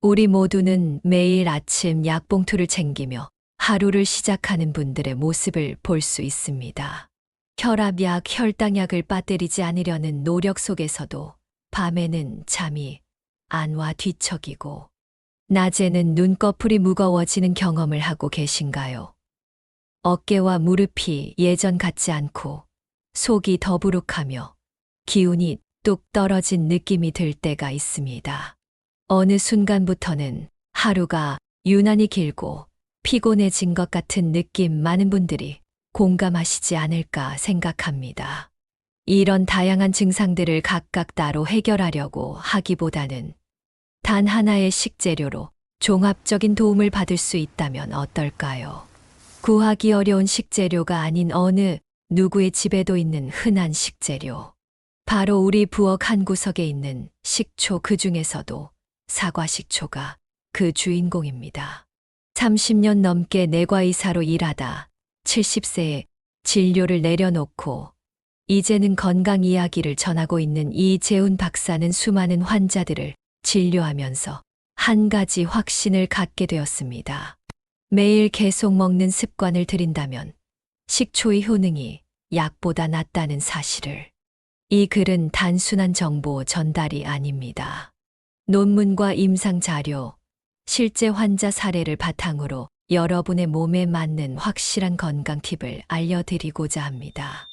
우리 모두는 매일 아침 약봉투를 챙기며 하루를 시작하는 분들의 모습을 볼 수 있습니다. 혈압약, 혈당약을 빠뜨리지 않으려는 노력 속에서도 밤에는 잠이 안 와 뒤척이고 낮에는 눈꺼풀이 무거워지는 경험을 하고 계신가요? 어깨와 무릎이 예전 같지 않고 속이 더부룩하며 기운이 뚝 떨어진 느낌이 들 때가 있습니다. 어느 순간부터는 하루가 유난히 길고 피곤해진 것 같은 느낌 많은 분들이 공감하시지 않을까 생각합니다. 이런 다양한 증상들을 각각 따로 해결하려고 하기보다는 단 하나의 식재료로 종합적인 도움을 받을 수 있다면 어떨까요? 구하기 어려운 식재료가 아닌 어느 누구의 집에도 있는 흔한 식재료. 바로 우리 부엌 한 구석에 있는 식초, 그 중에서도 사과식초가 그 주인공입니다. 30년 넘게 내과의사로 일하다 70세에 진료를 내려놓고 이제는 건강 이야기를 전하고 있는 이재훈 박사는 수많은 환자들을 진료하면서 한 가지 확신을 갖게 되었습니다. 매일 계속 먹는 습관을 들인다면 식초의 효능이 약보다 낫다는 사실을. 이 글은 단순한 정보 전달이 아닙니다. 논문과 임상 자료, 실제 환자 사례를 바탕으로 여러분의 몸에 맞는 확실한 건강 팁을 알려드리고자 합니다.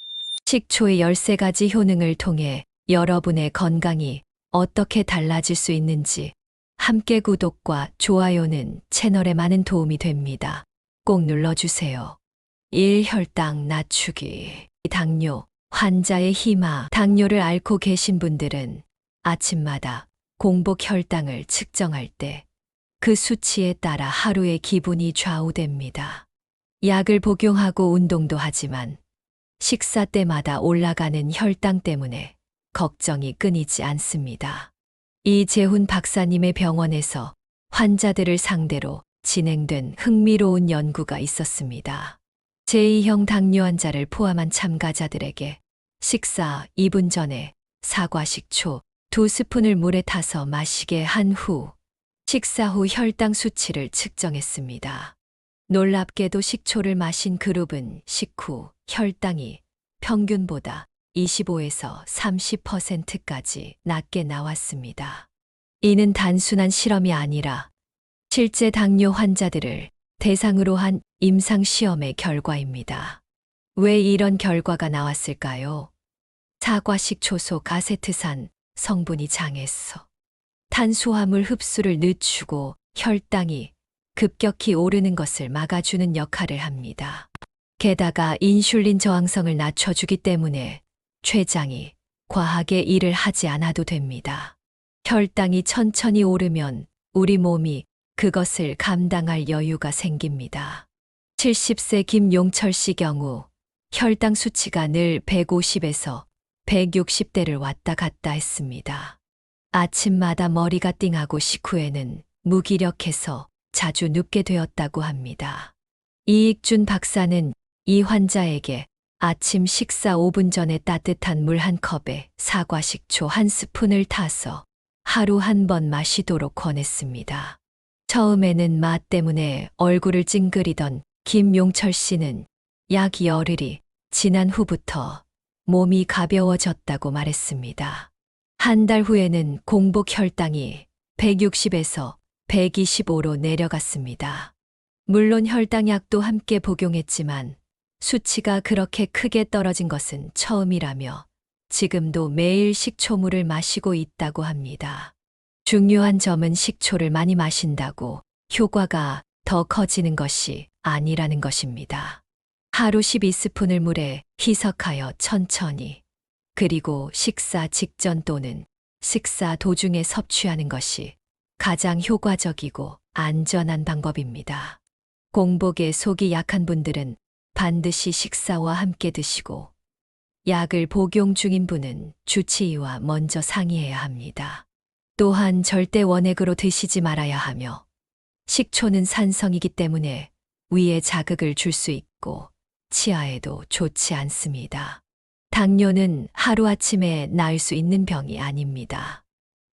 식초의 13가지 효능을 통해 여러분의 건강이 어떻게 달라질 수 있는지 함께 구독과 좋아요는 채널에 많은 도움이 됩니다. 꼭 눌러주세요. 1. 혈당 낮추기. 당뇨. 환자의 희마. 당뇨를 앓고 계신 분들은 아침마다 공복 혈당을 측정할 때 그 수치에 따라 하루의 기분이 좌우됩니다. 약을 복용하고 운동도 하지만 식사 때마다 올라가는 혈당 때문에 걱정이 끊이지 않습니다. 이재훈 박사님의 병원에서 환자들을 상대로 진행된 흥미로운 연구가 있었습니다. 제2형 당뇨 환자를 포함한 참가자들에게 식사 2분 전에 사과식초 2스푼을 물에 타서 마시게 한 후 식사 후 혈당 수치를 측정했습니다. 놀랍게도 식초를 마신 그룹은 식후 혈당이 평균보다 25에서 30%까지 낮게 나왔습니다. 이는 단순한 실험이 아니라 실제 당뇨 환자들을 대상으로 한 임상시험의 결과입니다. 왜 이런 결과가 나왔을까요? 사과식초 속 아세트산 성분이 장에서 탄수화물 흡수를 늦추고 혈당이 급격히 오르는 것을 막아주는 역할을 합니다. 게다가 인슐린 저항성을 낮춰주기 때문에 췌장이 과하게 일을 하지 않아도 됩니다. 혈당이 천천히 오르면 우리 몸이 그것을 감당할 여유가 생깁니다. 70세 김용철 씨 경우 혈당 수치가 늘 150에서 160대를 왔다 갔다 했습니다. 아침마다 머리가 띵하고 식후에는 무기력해서 자주 눕게 되었다고 합니다. 이익준 박사는 이 환자에게 아침 식사 5분 전에 따뜻한 물 한 컵에 사과식초 1스푼을 타서 하루 한 번 마시도록 권했습니다. 처음에는 맛 때문에 얼굴을 찡그리던 김용철 씨는 약 열흘이 지난 후부터 몸이 가벼워졌다고 말했습니다. 한 달 후에는 공복 혈당이 160에서 125로 내려갔습니다. 물론 혈당약도 함께 복용했지만 수치가 그렇게 크게 떨어진 것은 처음이라며 지금도 매일 식초물을 마시고 있다고 합니다. 중요한 점은 식초를 많이 마신다고 효과가 더 커지는 것이 아니라는 것입니다. 하루 12스푼을 물에 희석하여 천천히 그리고 식사 직전 또는 식사 도중에 섭취하는 것이 가장 효과적이고 안전한 방법입니다. 공복에 속이 약한 분들은 반드시 식사와 함께 드시고 약을 복용 중인 분은 주치의와 먼저 상의해야 합니다. 또한 절대 원액으로 드시지 말아야 하며 식초는 산성이기 때문에 위에 자극을 줄 수 있고 치아에도 좋지 않습니다. 당뇨는 하루아침에 나을 수 있는 병이 아닙니다.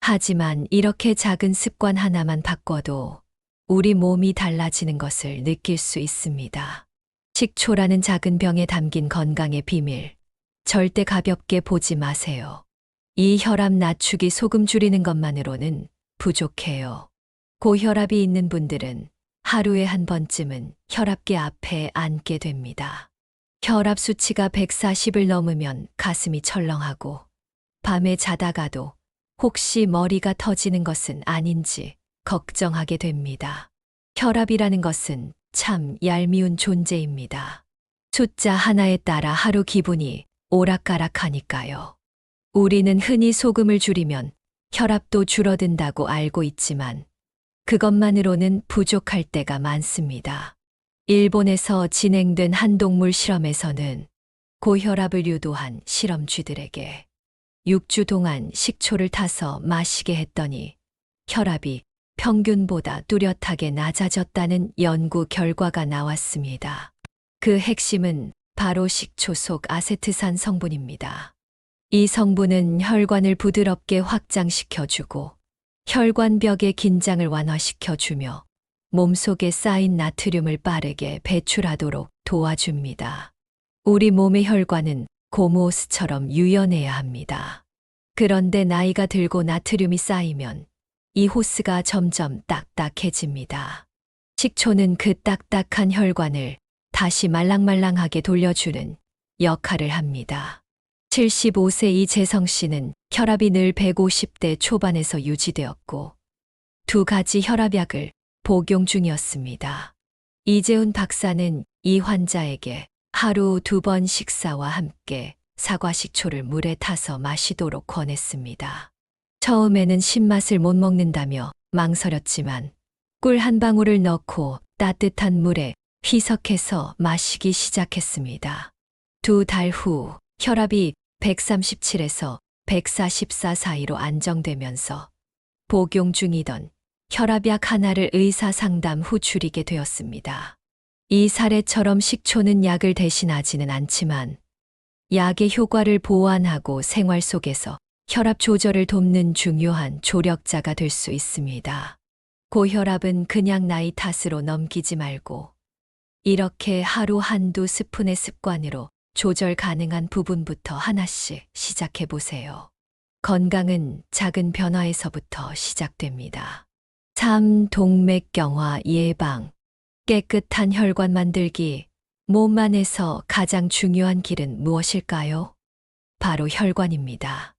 하지만 이렇게 작은 습관 하나만 바꿔도 우리 몸이 달라지는 것을 느낄 수 있습니다. 식초라는 작은 병에 담긴 건강의 비밀. 절대 가볍게 보지 마세요. 이 혈압 낮추기 소금 줄이는 것만으로는 부족해요. 고혈압이 있는 분들은 하루에 한 번쯤은 혈압계 앞에 앉게 됩니다. 혈압 수치가 140을 넘으면 가슴이 철렁하고 밤에 자다가도 혹시 머리가 터지는 것은 아닌지 걱정하게 됩니다. 혈압이라는 것은 참 얄미운 존재입니다. 숫자 하나에 따라 하루 기분이 오락가락하니까요. 우리는 흔히 소금을 줄이면 혈압도 줄어든다고 알고 있지만 그것만으로는 부족할 때가 많습니다. 일본에서 진행된 한 동물 실험에서는 고혈압을 유도한 실험쥐들에게 6주 동안 식초를 타서 마시게 했더니 혈압이 평균보다 뚜렷하게 낮아졌다는 연구 결과가 나왔습니다. 그 핵심은 바로 식초 속 아세트산 성분입니다. 이 성분은 혈관을 부드럽게 확장시켜주고 혈관벽의 긴장을 완화시켜주며 몸속에 쌓인 나트륨을 빠르게 배출하도록 도와줍니다. 우리 몸의 혈관은 고무호스처럼 유연해야 합니다. 그런데 나이가 들고 나트륨이 쌓이면 이 호스가 점점 딱딱해집니다. 식초는 그 딱딱한 혈관을 다시 말랑말랑하게 돌려주는 역할을 합니다. 75세 이재성 씨는 혈압이 늘 150대 초반에서 유지되었고 2가지 혈압약을 복용 중이었습니다. 이재훈 박사는 이 환자에게 하루 2번 식사와 함께 사과식초를 물에 타서 마시도록 권했습니다. 처음에는 신맛을 못 먹는다며 망설였지만 꿀 한 방울을 넣고 따뜻한 물에 희석해서 마시기 시작했습니다. 2달 후 혈압이 137에서 144 사이로 안정되면서 복용 중이던 혈압약 하나를 의사 상담 후 줄이게 되었습니다. 이 사례처럼 식초는 약을 대신하지는 않지만 약의 효과를 보완하고 생활 속에서 혈압 조절을 돕는 중요한 조력자가 될 수 있습니다. 고혈압은 그냥 나이 탓으로 넘기지 말고 이렇게 하루 한두 스푼의 습관으로 조절 가능한 부분부터 하나씩 시작해 보세요. 건강은 작은 변화에서부터 시작됩니다. 3. 동맥경화 예방. 깨끗한 혈관 만들기. 몸 안에서 가장 중요한 길은 무엇일까요? 바로 혈관입니다.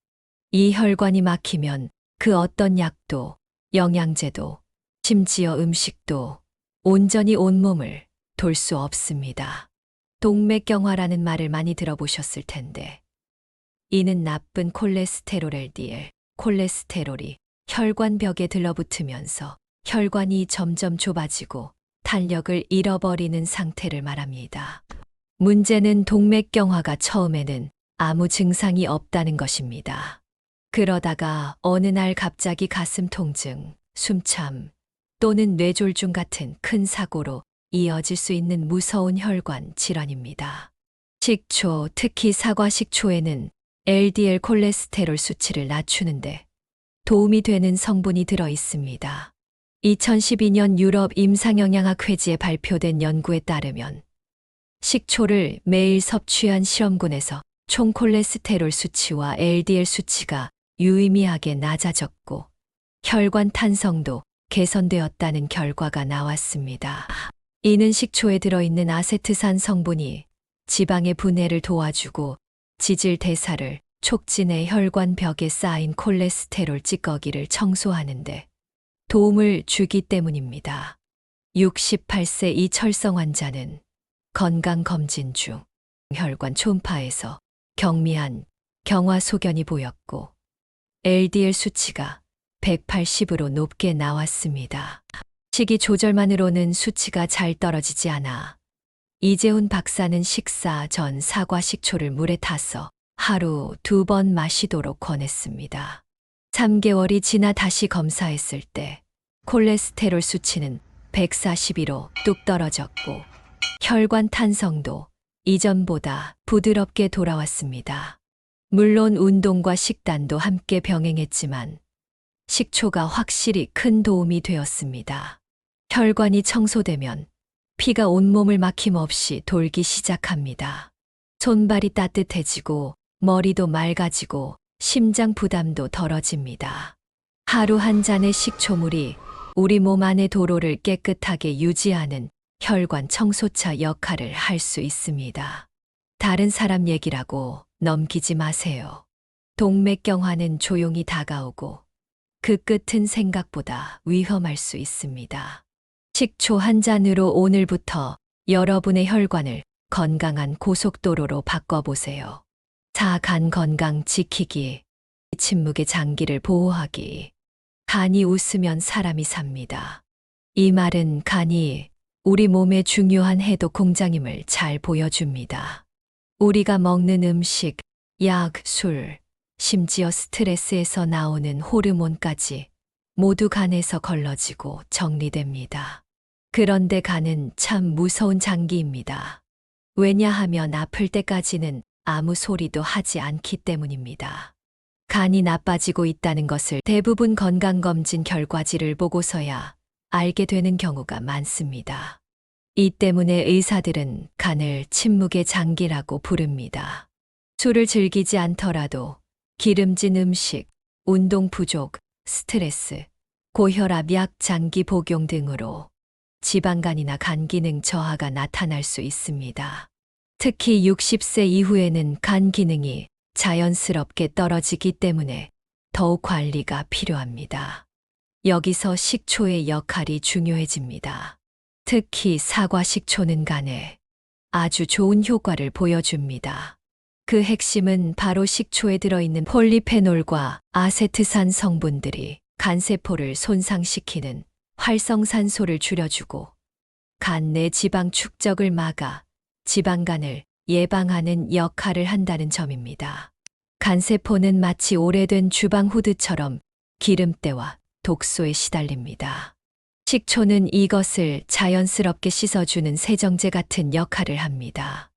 이 혈관이 막히면 그 어떤 약도, 영양제도, 심지어 음식도 온전히 온몸을 돌 수 없습니다. 동맥경화라는 말을 많이 들어보셨을 텐데, 이는 나쁜 콜레스테롤 LDL, 콜레스테롤이 혈관벽에 들러붙으면서 혈관이 점점 좁아지고 탄력을 잃어버리는 상태를 말합니다. 문제는 동맥경화가 처음에는 아무 증상이 없다는 것입니다. 그러다가 어느 날 갑자기 가슴 통증, 숨참 또는 뇌졸중 같은 큰 사고로 이어질 수 있는 무서운 혈관 질환입니다. 식초, 특히 사과 식초에는 LDL 콜레스테롤 수치를 낮추는데 도움이 되는 성분이 들어 있습니다. 2012년 유럽 임상영양학 회지에 발표된 연구에 따르면 식초를 매일 섭취한 실험군에서 총 콜레스테롤 수치와 LDL 수치가 유의미하게 낮아졌고 혈관 탄성도 개선되었다는 결과가 나왔습니다. 이는 식초에 들어있는 아세트산 성분이 지방의 분해를 도와주고 지질 대사를 촉진해 혈관 벽에 쌓인 콜레스테롤 찌꺼기를 청소하는데 도움을 주기 때문입니다. 68세 이철성 환자는 건강검진 중 혈관 초음파에서 경미한 경화 소견이 보였고 LDL 수치가 180으로 높게 나왔습니다. 식이 조절만으로는 수치가 잘 떨어지지 않아 이재훈 박사는 식사 전 사과 식초를 물에 타서 하루 2번 마시도록 권했습니다. 3개월이 지나 다시 검사했을 때 콜레스테롤 수치는 142로 뚝 떨어졌고 혈관 탄성도 이전보다 부드럽게 돌아왔습니다. 물론 운동과 식단도 함께 병행했지만 식초가 확실히 큰 도움이 되었습니다. 혈관이 청소되면 피가 온몸을 막힘없이 돌기 시작합니다. 손발이 따뜻해지고 머리도 맑아지고 심장 부담도 덜어집니다. 하루 한 잔의 식초물이 우리 몸 안의 도로를 깨끗하게 유지하는 혈관 청소차 역할을 할 수 있습니다. 다른 사람 얘기라고 넘기지 마세요. 동맥경화는 조용히 다가오고 그 끝은 생각보다 위험할 수 있습니다. 식초 한 잔으로 오늘부터 여러분의 혈관을 건강한 고속도로로 바꿔보세요. 간 건강 지키기, 침묵의 장기를 보호하기. 간이 웃으면 사람이 삽니다. 이 말은 간이 우리 몸의 중요한 해독 공장임을 잘 보여줍니다. 우리가 먹는 음식, 약, 술, 심지어 스트레스에서 나오는 호르몬까지 모두 간에서 걸러지고 정리됩니다. 그런데 간은 참 무서운 장기입니다. 왜냐하면 아플 때까지는 아무 소리도 하지 않기 때문입니다. 간이 나빠지고 있다는 것을 대부분 건강검진 결과지를 보고서야 알게 되는 경우가 많습니다. 이 때문에 의사들은 간을 침묵의 장기라고 부릅니다. 술을 즐기지 않더라도 기름진 음식, 운동 부족, 스트레스, 고혈압 약 장기 복용 등으로 지방간이나 간 기능 저하가 나타날 수 있습니다. 특히 60세 이후에는 간 기능이 자연스럽게 떨어지기 때문에 더욱 관리가 필요합니다. 여기서 식초의 역할이 중요해집니다. 특히 사과 식초는 간에 아주 좋은 효과를 보여줍니다. 그 핵심은 바로 식초에 들어있는 폴리페놀과 아세트산 성분들이 간세포를 손상시키는 활성산소를 줄여주고 간 내 지방 축적을 막아 지방간을 예방하는 역할을 한다는 점입니다. 간세포는 마치 오래된 주방 후드처럼 기름때와 독소에 시달립니다. 식초는 이것을 자연스럽게 씻어주는 세정제 같은 역할을 합니다.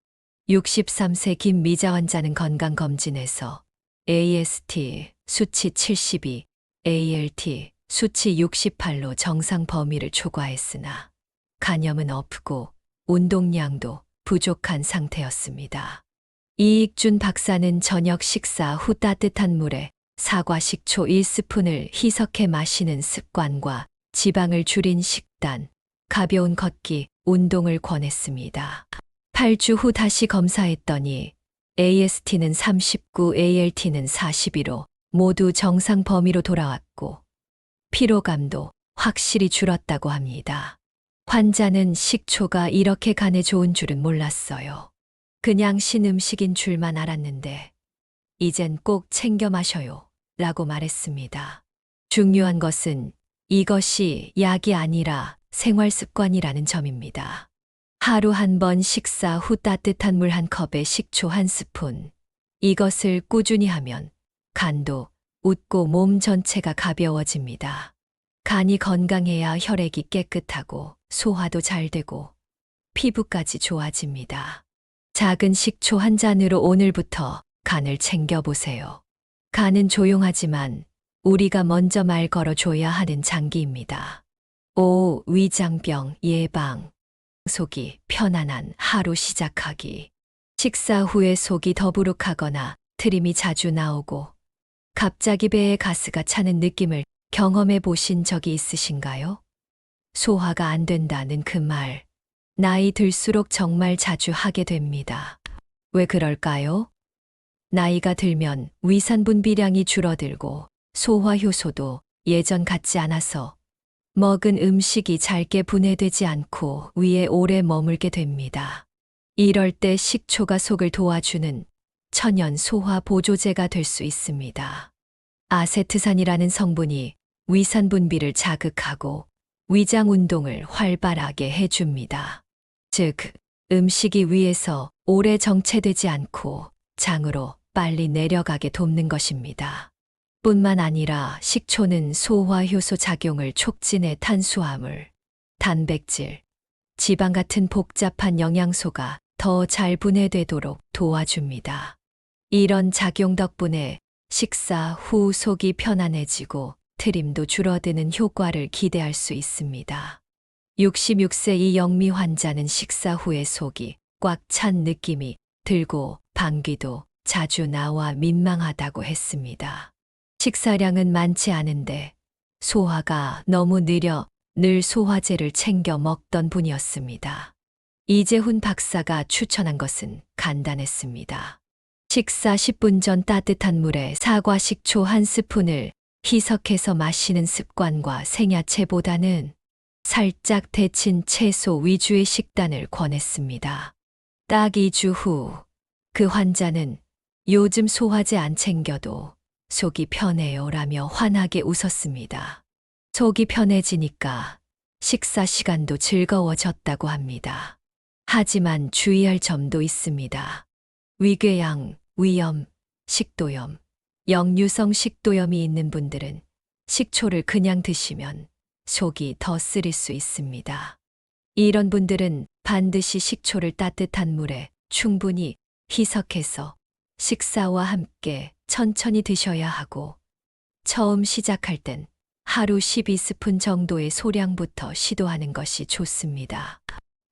63세 김미자 환자는 건강검진에서 AST 수치 72, ALT 수치 68로 정상 범위를 초과했으나 간염은 없고 운동량도 부족한 상태였습니다. 이익준 박사는 저녁 식사 후 따뜻한 물에 사과 식초 1스푼을 희석해 마시는 습관과 지방을 줄인 식단, 가벼운 걷기, 운동을 권했습니다. 8주 후 다시 검사했더니 AST는 39, ALT는 42로 모두 정상 범위로 돌아왔고 피로감도 확실히 줄었다고 합니다. 환자는 식초가 이렇게 간에 좋은 줄은 몰랐어요. 그냥 신음식인 줄만 알았는데 이젠 꼭 챙겨 마셔요 라고 말했습니다. 중요한 것은 이것이 약이 아니라 생활 습관이라는 점입니다. 하루 한 번 식사 후 따뜻한 물 한 컵에 식초 한 스푼. 이것을 꾸준히 하면 간도 웃고 몸 전체가 가벼워집니다. 간이 건강해야 혈액이 깨끗하고 소화도 잘 되고 피부까지 좋아집니다. 작은 식초 한 잔으로 오늘부터 간을 챙겨보세요. 간은 조용하지만 우리가 먼저 말 걸어줘야 하는 장기입니다. 위장병 예방. 속이 편안한 하루 시작하기. 식사 후에 속이 더부룩하거나 트림이 자주 나오고 갑자기 배에 가스가 차는 느낌을 경험해 보신 적이 있으신가요? 소화가 안 된다는 그 말, 나이 들수록 정말 자주 하게 됩니다. 왜 그럴까요? 나이가 들면 위산 분비량이 줄어들고 소화 효소도 예전 같지 않아서 먹은 음식이 잘게 분해되지 않고 위에 오래 머물게 됩니다. 이럴 때 식초가 속을 도와주는 천연 소화 보조제가 될 수 있습니다. 아세트산이라는 성분이 위산 분비를 자극하고 위장 운동을 활발하게 해줍니다. 즉, 음식이 위에서 오래 정체되지 않고 장으로 빨리 내려가게 돕는 것입니다. 뿐만 아니라 식초는 소화효소 작용을 촉진해 탄수화물, 단백질, 지방 같은 복잡한 영양소가 더 잘 분해되도록 도와줍니다. 이런 작용 덕분에 식사 후 속이 편안해지고 트림도 줄어드는 효과를 기대할 수 있습니다. 66세 이 영미 환자는 식사 후에 속이 꽉 찬 느낌이 들고 방귀도 자주 나와 민망하다고 했습니다. 식사량은 많지 않은데 소화가 너무 느려 늘 소화제를 챙겨 먹던 분이었습니다. 이재훈 박사가 추천한 것은 간단했습니다. 식사 10분 전 따뜻한 물에 사과 식초 한 스푼을 희석해서 마시는 습관과 생야채보다는 살짝 데친 채소 위주의 식단을 권했습니다. 딱 2주 후 그 환자는 요즘 소화제 안 챙겨도 속이 편해요 라며 환하게 웃었습니다. 속이 편해지니까 식사 시간도 즐거워졌다고 합니다. 하지만 주의할 점도 있습니다. 위궤양, 위염, 식도염, 역류성 식도염이 있는 분들은 식초를 그냥 드시면 속이 더 쓰릴 수 있습니다. 이런 분들은 반드시 식초를 따뜻한 물에 충분히 희석해서 식사와 함께 천천히 드셔야 하고, 처음 시작할 땐 하루 12스푼 정도의 소량부터 시도하는 것이 좋습니다.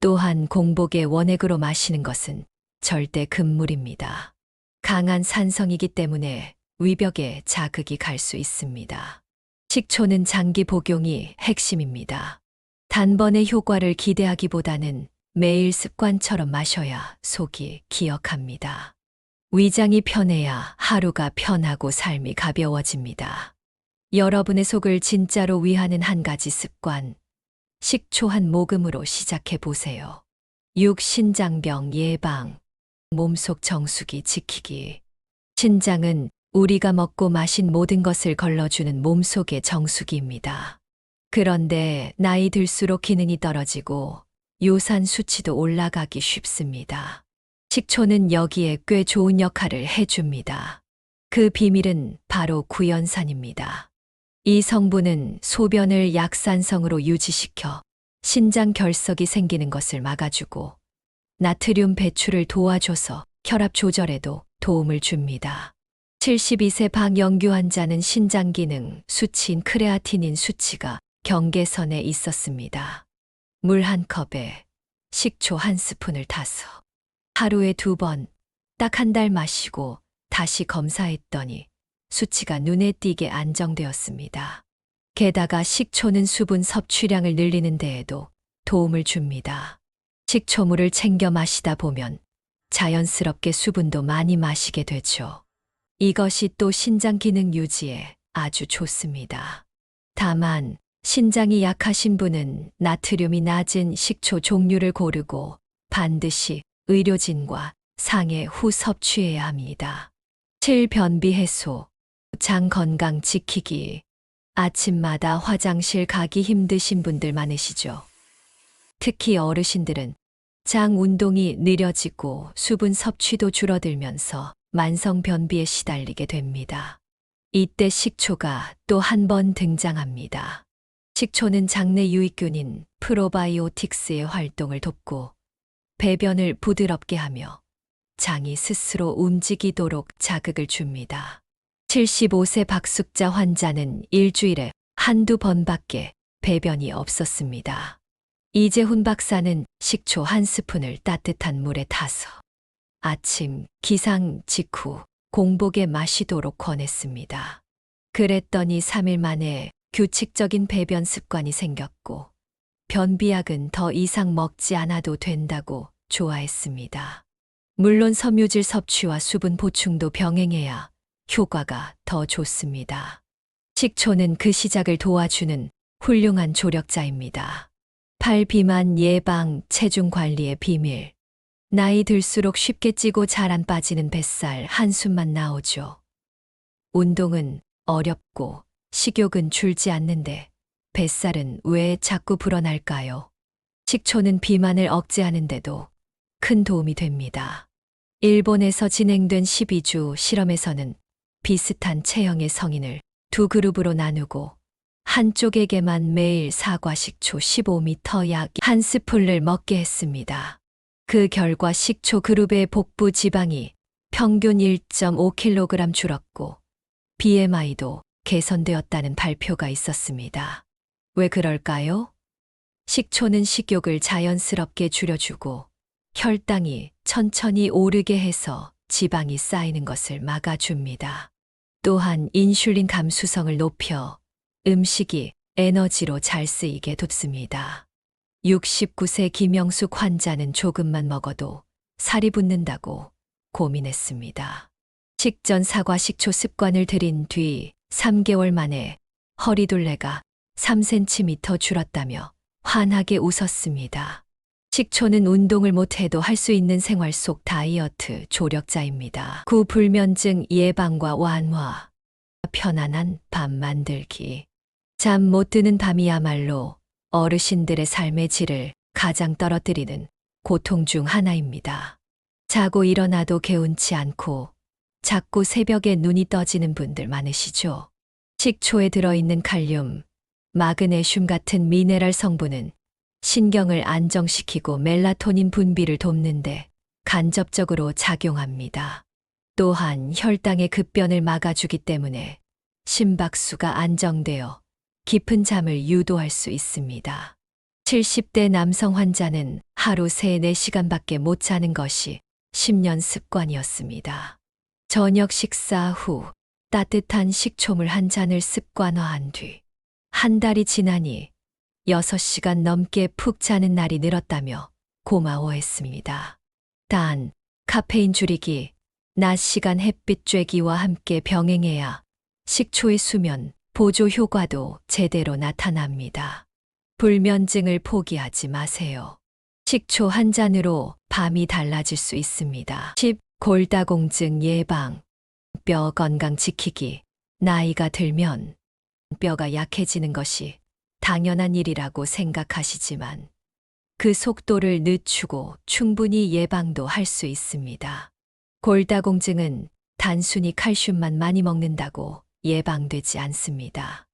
또한 공복에 원액으로 마시는 것은 절대 금물입니다. 강한 산성이기 때문에 위벽에 자극이 갈 수 있습니다. 식초는 장기 복용이 핵심입니다. 단번에 효과를 기대하기보다는 매일 습관처럼 마셔야 속이 기억합니다. 위장이 편해야 하루가 편하고 삶이 가벼워집니다. 여러분의 속을 진짜로 위하는 한 가지 습관, 식초 한 모금으로 시작해 보세요. 6. 신장병 예방, 몸속 정수기 지키기. 신장은 우리가 먹고 마신 모든 것을 걸러주는 몸속의 정수기입니다. 그런데 나이 들수록 기능이 떨어지고 요산 수치도 올라가기 쉽습니다. 식초는 여기에 꽤 좋은 역할을 해줍니다. 그 비밀은 바로 구연산입니다. 이 성분은 소변을 약산성으로 유지시켜 신장 결석이 생기는 것을 막아주고 나트륨 배출을 도와줘서 혈압 조절에도 도움을 줍니다. 72세 박영규 환자는 신장 기능 수치인 크레아티닌 수치가 경계선에 있었습니다. 물 한 컵에 식초 한 스푼을 타서 하루에 2번, 딱 한 달 마시고 다시 검사했더니 수치가 눈에 띄게 안정되었습니다. 게다가 식초는 수분 섭취량을 늘리는 데에도 도움을 줍니다. 식초물을 챙겨 마시다 보면 자연스럽게 수분도 많이 마시게 되죠. 이것이 또 신장 기능 유지에 아주 좋습니다. 다만 신장이 약하신 분은 나트륨이 낮은 식초 종류를 고르고 반드시 의료진과 상의 후 섭취해야 합니다. 7. 변비 해소, 장 건강 지키기. 아침마다 화장실 가기 힘드신 분들 많으시죠? 특히 어르신들은 장 운동이 느려지고 수분 섭취도 줄어들면서 만성 변비에 시달리게 됩니다. 이때 식초가 또 한 번 등장합니다. 식초는 장내 유익균인 프로바이오틱스의 활동을 돕고 배변을 부드럽게 하며 장이 스스로 움직이도록 자극을 줍니다. 75세 박숙자 환자는 일주일에 한두 번밖에 배변이 없었습니다. 이재훈 박사는 식초 한 스푼을 따뜻한 물에 타서 아침 기상 직후 공복에 마시도록 권했습니다. 그랬더니 3일 만에 규칙적인 배변 습관이 생겼고 변비약은 더 이상 먹지 않아도 된다고 좋아했습니다. 물론 섬유질 섭취와 수분 보충도 병행해야 효과가 더 좋습니다. 식초는 그 시작을 도와주는 훌륭한 조력자입니다. 8. 비만 예방, 체중 관리의 비밀. 나이 들수록 쉽게 찌고 잘 안 빠지는 뱃살 한숨만 나오죠. 운동은 어렵고 식욕은 줄지 않는데 뱃살은 왜 자꾸 불어날까요? 식초는 비만을 억제하는데도 큰 도움이 됩니다. 일본에서 진행된 12주 실험에서는 비슷한 체형의 성인을 2그룹으로 나누고 한쪽에게만 매일 사과 식초 15ml 약 한 스푼을 먹게 했습니다. 그 결과 식초 그룹의 복부 지방이 평균 1.5kg 줄었고 BMI도 개선되었다는 발표가 있었습니다. 왜 그럴까요? 식초는 식욕을 자연스럽게 줄여주고 혈당이 천천히 오르게 해서 지방이 쌓이는 것을 막아줍니다. 또한 인슐린 감수성을 높여 음식이 에너지로 잘 쓰이게 돕습니다. 69세 김영숙 환자는 조금만 먹어도 살이 붙는다고 고민했습니다. 식전 사과 식초 습관을 들인 뒤 3개월 만에 허리둘레가 3cm 줄었다며 환하게 웃었습니다. 식초는 운동을 못해도 할 수 있는 생활 속 다이어트 조력자입니다. 구불면증 예방과 완화, 편안한 밤 만들기. 잠 못 드는 밤이야말로 어르신들의 삶의 질을 가장 떨어뜨리는 고통 중 하나입니다. 자고 일어나도 개운치 않고 자꾸 새벽에 눈이 떠지는 분들 많으시죠? 식초에 들어있는 칼륨, 마그네슘 같은 미네랄 성분은 신경을 안정시키고 멜라토닌 분비를 돕는데 간접적으로 작용합니다. 또한 혈당의 급변을 막아주기 때문에 심박수가 안정되어 깊은 잠을 유도할 수 있습니다. 70대 남성 환자는 하루 3, 4시간밖에 못 자는 것이 10년 습관이었습니다. 저녁 식사 후 따뜻한 식초물 한 잔을 습관화한 뒤 한 달이 지나니 6시간 넘게 푹 자는 날이 늘었다며 고마워했습니다. 단, 카페인 줄이기, 낮 시간 햇빛 쬐기와 함께 병행해야 식초의 수면 보조 효과도 제대로 나타납니다. 불면증을 포기하지 마세요. 식초 한 잔으로 밤이 달라질 수 있습니다. 10. 골다공증 예방, 뼈 건강 지키기. 나이가 들면 뼈가 약해지는 것이 당연한 일이라고 생각하시지만 그 속도를 늦추고 충분히 예방도 할 수 있습니다. 골다공증은 단순히 칼슘만 많이 먹는다고 예방되지 않습니다.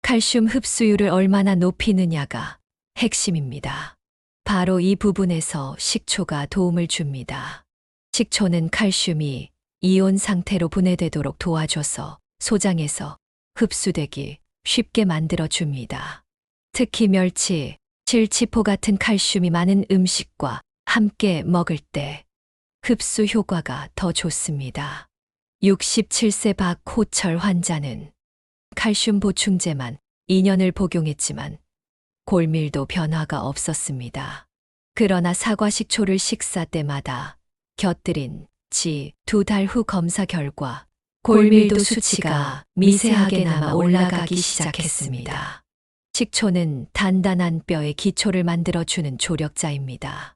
칼슘 흡수율을 얼마나 높이느냐가 핵심입니다. 바로 이 부분에서 식초가 도움을 줍니다. 식초는 칼슘이 이온 상태로 분해되도록 도와줘서 소장에서 흡수되기 쉽게 만들어줍니다. 특히 멸치, 칠치포 같은 칼슘이 많은 음식과 함께 먹을 때 흡수 효과가 더 좋습니다. 67세 박호철 환자는 칼슘 보충제만 2년을 복용했지만 골밀도 변화가 없었습니다. 그러나 사과식초를 식사 때마다 곁들인 지 2달 후 검사 결과 골밀도 수치가 미세하게나마 올라가기 시작했습니다. 식초는 단단한 뼈의 기초를 만들어주는 조력자입니다.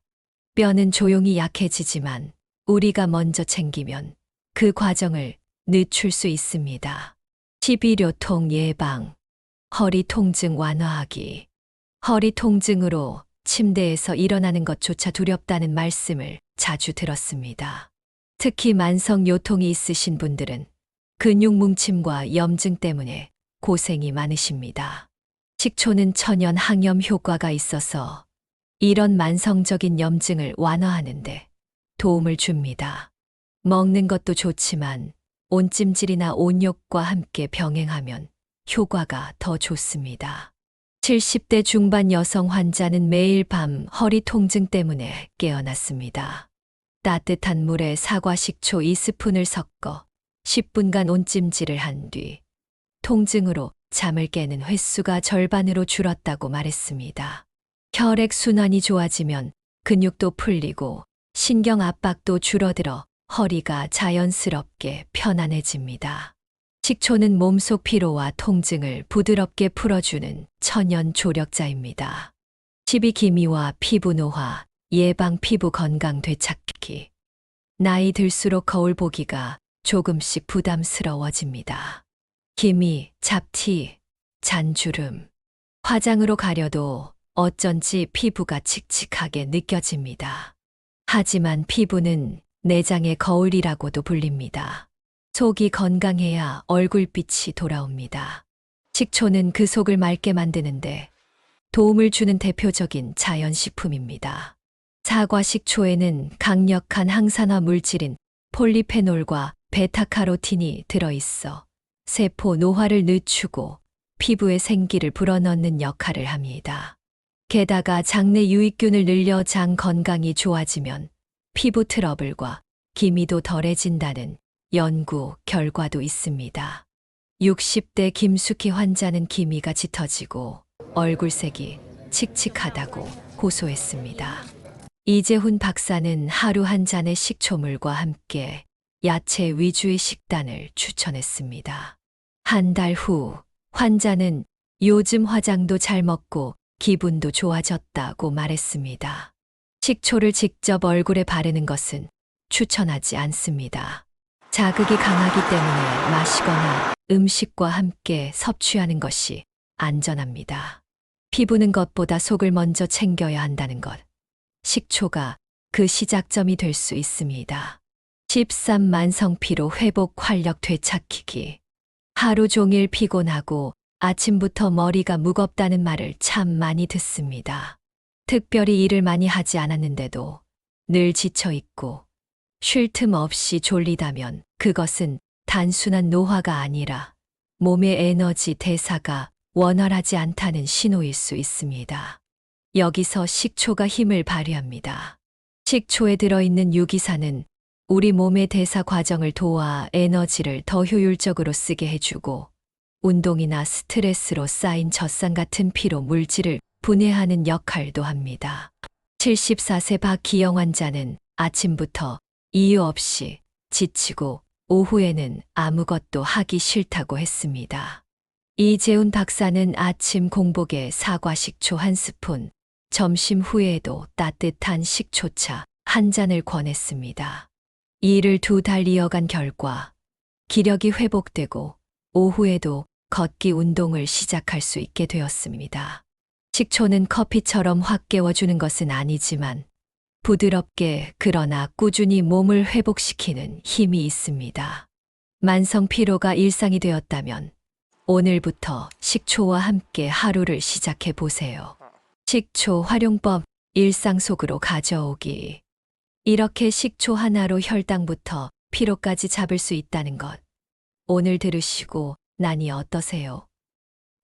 뼈는 조용히 약해지지만 우리가 먼저 챙기면 그 과정을 늦출 수 있습니다. 11요통 예방, 허리 통증 완화하기. 허리 통증으로 침대에서 일어나는 것조차 두렵다는 말씀을 자주 들었습니다. 특히 만성 요통이 있으신 분들은 근육 뭉침과 염증 때문에 고생이 많으십니다. 식초는 천연 항염 효과가 있어서 이런 만성적인 염증을 완화하는데 도움을 줍니다. 먹는 것도 좋지만 온찜질이나 온욕과 함께 병행하면 효과가 더 좋습니다. 70대 중반 여성 환자는 매일 밤 허리 통증 때문에 깨어났습니다. 따뜻한 물에 사과 식초 2스푼을 섞어 10분간 온찜질을 한 뒤 통증으로 잠을 깨는 횟수가 절반으로 줄었다고 말했습니다. 혈액 순환이 좋아지면 근육도 풀리고 신경 압박도 줄어들어 허리가 자연스럽게 편안해집니다. 식초는 몸속 피로와 통증을 부드럽게 풀어주는 천연 조력자입니다. 12. 기미와 피부 노화, 예방 피부 건강 되찾기. 나이 들수록 거울 보기가 조금씩 부담스러워집니다. 기미, 잡티, 잔주름. 화장으로 가려도 어쩐지 피부가 칙칙하게 느껴집니다. 하지만 피부는 내장의 거울이라고도 불립니다. 속이 건강해야 얼굴빛이 돌아옵니다. 식초는 그 속을 맑게 만드는데 도움을 주는 대표적인 자연식품입니다. 사과 식초에는 강력한 항산화 물질인 폴리페놀과 베타카로틴이 들어있어 세포 노화를 늦추고 피부에 생기를 불어넣는 역할을 합니다. 게다가 장내 유익균을 늘려 장 건강이 좋아지면 피부 트러블과 기미도 덜해진다는 연구 결과도 있습니다. 60대 김숙희 환자는 기미가 짙어지고 얼굴색이 칙칙하다고 호소했습니다. 이재훈 박사는 하루 한 잔의 식초물과 함께 야채 위주의 식단을 추천했습니다. 한 달 후 환자는 요즘 화장도 잘 먹고 기분도 좋아졌다고 말했습니다. 식초를 직접 얼굴에 바르는 것은 추천하지 않습니다. 자극이 강하기 때문에 마시거나 음식과 함께 섭취하는 것이 안전합니다. 피부는 것보다 속을 먼저 챙겨야 한다는 것. 식초가 그 시작점이 될 수 있습니다. 13. 만성피로 회복 활력 되찾기기. 하루 종일 피곤하고 아침부터 머리가 무겁다는 말을 참 많이 듣습니다. 특별히 일을 많이 하지 않았는데도 늘 지쳐 있고 쉴 틈 없이 졸리다면 그것은 단순한 노화가 아니라 몸의 에너지 대사가 원활하지 않다는 신호일 수 있습니다. 여기서 식초가 힘을 발휘합니다. 식초에 들어있는 유기산은 우리 몸의 대사 과정을 도와 에너지를 더 효율적으로 쓰게 해주고 운동이나 스트레스로 쌓인 젖산 같은 피로 물질을 분해하는 역할도 합니다. 74세 박기영 환자는 아침부터 이유 없이 지치고 오후에는 아무것도 하기 싫다고 했습니다. 이재훈 박사는 아침 공복에 사과 식초 한 스푼, 점심 후에도 따뜻한 식초차 한 잔을 권했습니다. 이를 2달 이어간 결과 기력이 회복되고 오후에도 걷기 운동을 시작할 수 있게 되었습니다. 식초는 커피처럼 확 깨워주는 것은 아니지만 부드럽게 그러나 꾸준히 몸을 회복시키는 힘이 있습니다. 만성 피로가 일상이 되었다면 오늘부터 식초와 함께 하루를 시작해 보세요. 식초 활용법 일상 속으로 가져오기. 이렇게 식초 하나로 혈당부터 피로까지 잡을 수 있다는 것. 오늘 들으시고 나니 어떠세요?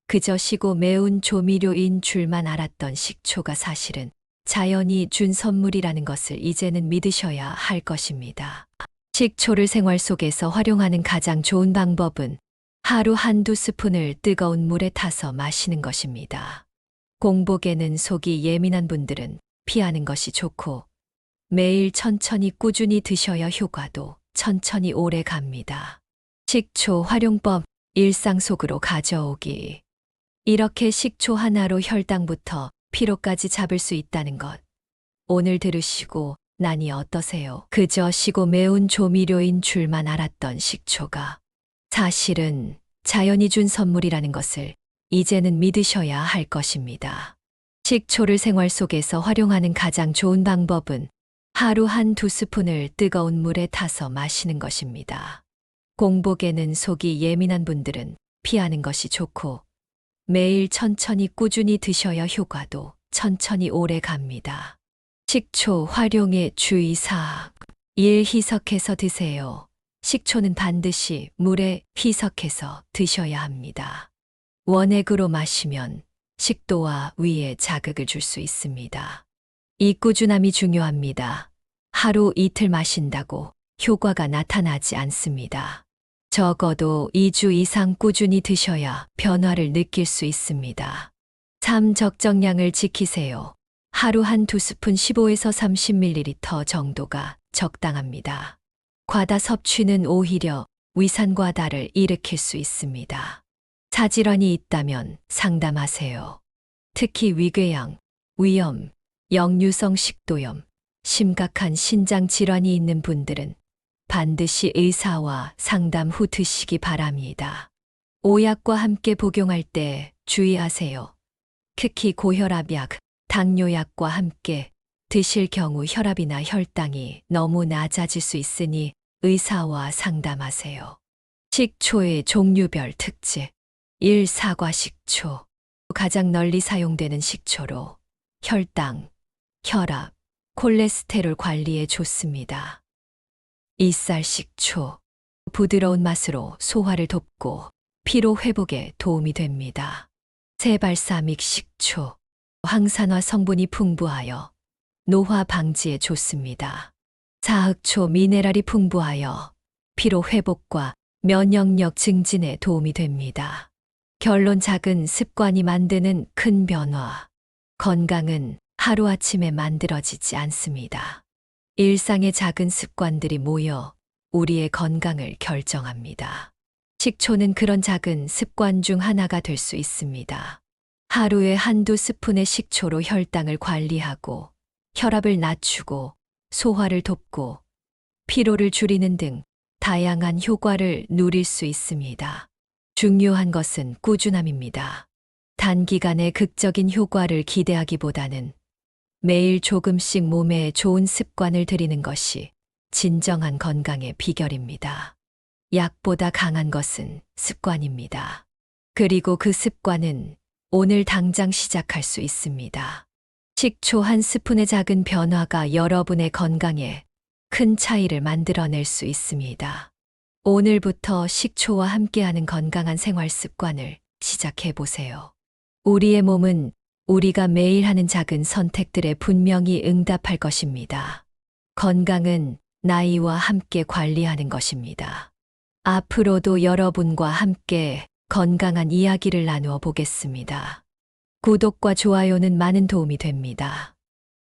그저 시고 매운 조미료인 줄만 알았던 식초가 사실은 자연이 준 선물이라는 것을 이제는 믿으셔야 할 것입니다. 식초를 생활 속에서 활용하는 가장 좋은 방법은 하루 1~2스푼을 뜨거운 물에 타서 마시는 것입니다. 공복에는 속이 예민한 분들은 피하는 것이 좋고 매일 천천히 꾸준히 드셔야 효과도 천천히 오래 갑니다. 식초 활용법 일상 속으로 가져오기. 이렇게 식초 하나로 혈당부터 피로까지 잡을 수 있다는 것. 오늘 들으시고 나니 어떠세요? 그저 시고 매운 조미료인 줄만 알았던 식초가 사실은 자연이 준 선물이라는 것을 이제는 믿으셔야 할 것입니다. 식초를 생활 속에서 활용하는 가장 좋은 방법은 하루 1~2스푼을 뜨거운 물에 타서 마시는 것입니다. 공복에는 속이 예민한 분들은 피하는 것이 좋고 매일 천천히 꾸준히 드셔야 효과도 천천히 오래 갑니다. 식초 활용의 주의사항. 1. 희석해서 드세요. 식초는 반드시 물에 희석해서 드셔야 합니다. 원액으로 마시면 식도와 위에 자극을 줄 수 있습니다. 이 꾸준함이 중요합니다. 하루 이틀 마신다고 효과가 나타나지 않습니다. 적어도 2주 이상 꾸준히 드셔야 변화를 느낄 수 있습니다. 3. 적정량을 지키세요. 하루 1~2스푼 15에서 30ml 정도가 적당합니다. 과다 섭취는 오히려 위산과다를 일으킬 수 있습니다. 사질환이 있다면 상담하세요. 특히 위궤양, 위염, 역류성 식도염, 심각한 신장 질환이 있는 분들은 반드시 의사와 상담 후 드시기 바랍니다. 오약과 함께 복용할 때 주의하세요. 특히 고혈압약, 당뇨약과 함께 드실 경우 혈압이나 혈당이 너무 낮아질 수 있으니 의사와 상담하세요. 식초의 종류별 특징. 1. 사과 식초. 가장 널리 사용되는 식초로 혈당, 혈압, 콜레스테롤 관리에 좋습니다. 이쌀 식초. 부드러운 맛으로 소화를 돕고 피로 회복에 도움이 됩니다. 세발사믹 식초. 항산화 성분이 풍부하여 노화 방지에 좋습니다. 사흑초 미네랄이 풍부하여 피로 회복과 면역력 증진에 도움이 됩니다. 결론 작은 습관이 만드는 큰 변화. 건강은 하루아침에 만들어지지 않습니다. 일상의 작은 습관들이 모여 우리의 건강을 결정합니다. 식초는 그런 작은 습관 중 하나가 될 수 있습니다. 하루에 한두 스푼의 식초로 혈당을 관리하고 혈압을 낮추고 소화를 돕고 피로를 줄이는 등 다양한 효과를 누릴 수 있습니다. 중요한 것은 꾸준함입니다. 단기간에 극적인 효과를 기대하기보다는 매일 조금씩 몸에 좋은 습관을 들이는 것이 진정한 건강의 비결입니다. 약보다 강한 것은 습관입니다. 그리고 그 습관은 오늘 당장 시작할 수 있습니다. 식초 한 스푼의 작은 변화가 여러분의 건강에 큰 차이를 만들어낼 수 있습니다. 오늘부터 식초와 함께하는 건강한 생활 습관을 시작해 보세요. 우리의 몸은 우리가 매일 하는 작은 선택들에 분명히 응답할 것입니다. 건강은 나이와 함께 관리하는 것입니다. 앞으로도 여러분과 함께 건강한 이야기를 나누어 보겠습니다. 구독과 좋아요는 많은 도움이 됩니다.